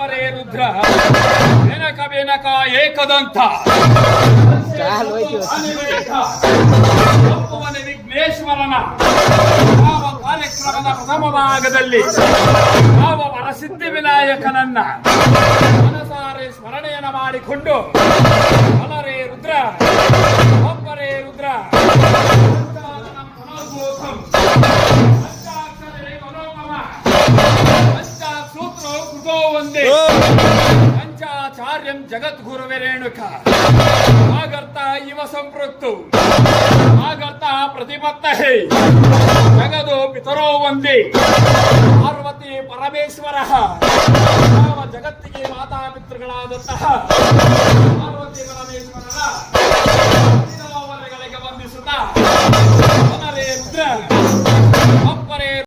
ಒಬ್ಬರೇ ರುದ್ರ ಬೆನಕ ಬೆನಕ ಏಕದಂತ ಒಪ್ಪುವನೆ ವಿಘ್ನೇಶ್ವರನ ಯಾವ ಕಾರ್ಯಕ್ರಮದ ಪ್ರಥಮ ಭಾಗದಲ್ಲಿ ಯಾವ ವರಸಿದ್ಧಿ ವಿನಾಯಕನನ್ನ ಮನಸಾರೆ ಸ್ಮರಣೆಯನ್ನ ಮಾಡಿಕೊಂಡು ಅಲರೇ ರುದ್ರ ಒಬ್ಬರೇ ರುದ್ರ ಒಂದೇ ಪಂಚಾಚಾರ್ಯಂ ಜಗದ್ಗುರುವೆ ರೇಣುಕ ಆಗರ್ತ ಇವ ಸಂಪೃಕ್ತು ಆಗರ್ತ ಪ್ರತಿಪತ್ತಹೇ ಜಗದೋ ಪಿತರೋ ಒಂದೇ ಪಾರ್ವತಿ ಪರಮೇಶ್ವರ ಯಾವ ಜಗತ್ತಿಗೆ ಮಾತಾಪಿತೃಗಳಾದಂತಹ ಪಾರ್ವತಿ ಪರಮೇಶ್ವರರ ಗಳಿಗೆ ವಂದಿಸುತ್ತಾ